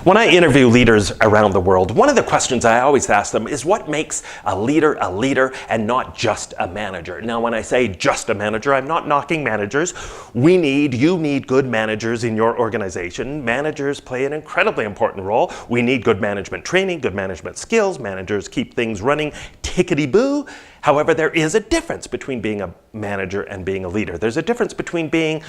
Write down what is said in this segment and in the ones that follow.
When I interview leaders around the world, one of the questions I always ask them is what makes a leader and not just a manager? Now, when I say just a manager, I'm not knocking managers. You need good managers in your organization. Managers play an incredibly important role. We need good management training, good management skills. Managers keep things running tickety-boo. However, there is a difference between being a manager and being a leader. There's a difference between being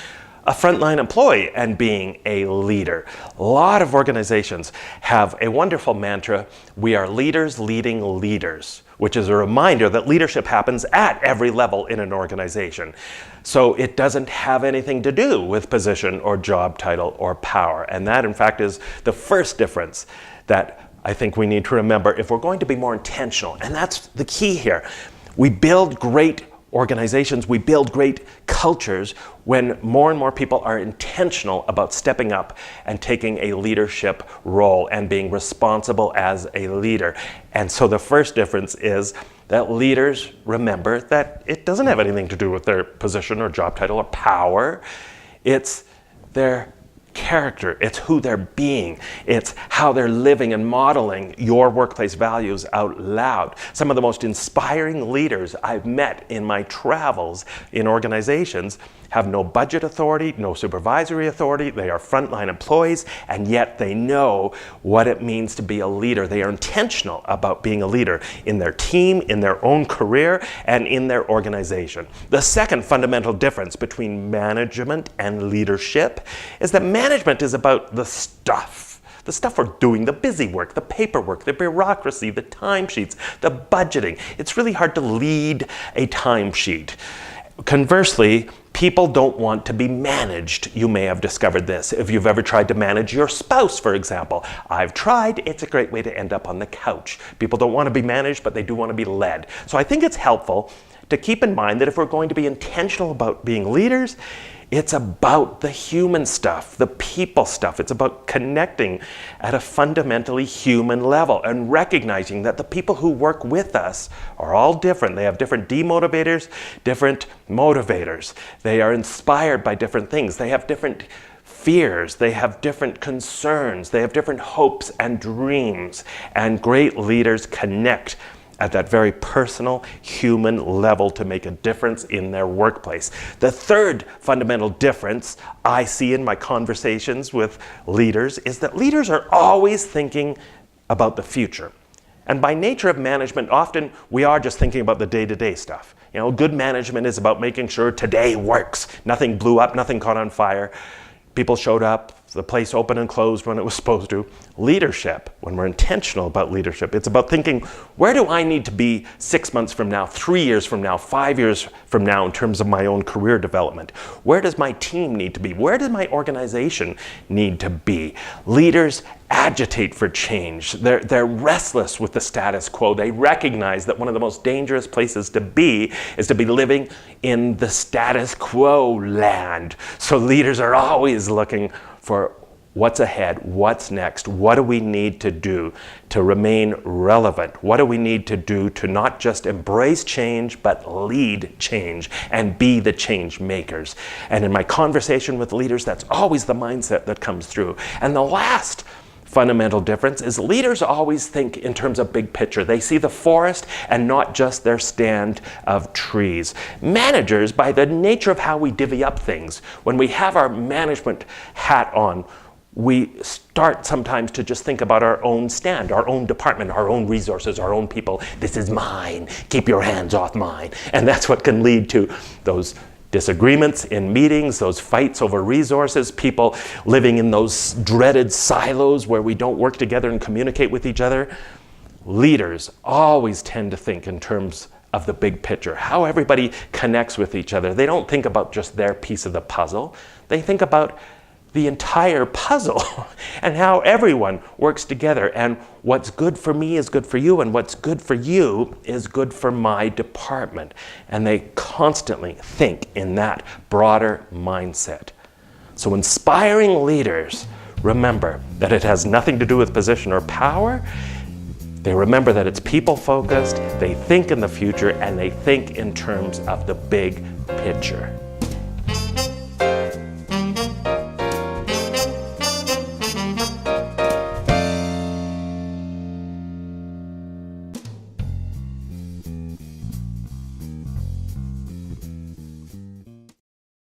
a frontline employee and being a leader. A lot of organizations have a wonderful mantra, we are leaders leading leaders, which is a reminder that leadership happens at every level in an organization. So it doesn't have anything to do with position or job title or power. And that, in fact, is the first difference that I think we need to remember if we're going to be more intentional. And that's the key here. We build great organizations, we build great cultures when more and more people are intentional about stepping up and taking a leadership role and being responsible as a leader. And so the first difference is that leaders remember that it doesn't have anything to do with their position or job title or power. It's their character, it's who they're being, it's how they're living and modeling your workplace values out loud. Some of the most inspiring leaders I've met in my travels in organizations have no budget authority, no supervisory authority, they are frontline employees, and yet they know what it means to be a leader. They are intentional about being a leader in their team, in their own career, and in their organization. The second fundamental difference between management and leadership is that management is about the stuff we're doing, the busy work, the paperwork, the bureaucracy, the timesheets, the budgeting. It's really hard to lead a timesheet. Conversely, people don't want to be managed. You may have discovered this if you've ever tried to manage your spouse, for example. I've tried. It's a great way to end up on the couch. People don't want to be managed, but they do want to be led. So I think it's helpful to keep in mind that if we're going to be intentional about being leaders, it's about the human stuff, the people stuff. It's about connecting at a fundamentally human level and recognizing that the people who work with us are all different. They have different demotivators, different motivators. They are inspired by different things. They have different fears. They have different concerns. They have different hopes and dreams. And great leaders connect at that very personal, human level to make a difference in their workplace. The third fundamental difference I see in my conversations with leaders is that leaders are always thinking about the future. And by nature of management, often we are just thinking about the day-to-day stuff. You know, good management is about making sure today works. Nothing blew up, nothing caught on fire. People showed up, the place opened and closed when it was supposed to. Leadership, when we're intentional about leadership, it's about thinking, where do I need to be 6 months from now, 3 years from now, 5 years from now in terms of my own career development? Where does my team need to be? Where does my organization need to be? Leaders agitate for change. They're restless with the status quo. They recognize that one of the most dangerous places to be is to be living in the status quo land. So leaders are always looking for what's ahead, what's next, what do we need to do to remain relevant? What do we need to do to not just embrace change, but lead change and be the change makers? And in my conversation with leaders, that's always the mindset that comes through. And the last fundamental difference is leaders always think in terms of big picture. They see the forest and not just their stand of trees. Managers, by the nature of how we divvy up things, when we have our management hat on, we start sometimes to just think about our own stand, our own department, our own resources, our own people. This is mine. Keep your hands off mine. And that's what can lead to those disagreements in meetings, those fights over resources, people living in those dreaded silos where we don't work together and communicate with each other. Leaders always tend to think in terms of the big picture, how everybody connects with each other. They don't think about just their piece of the puzzle. They think about the entire puzzle and how everyone works together, and what's good for me is good for you, and what's good for you is good for my department. And they constantly think in that broader mindset. So inspiring leaders remember that it has nothing to do with position or power. They remember that it's people-focused, they think in the future, and they think in terms of the big picture.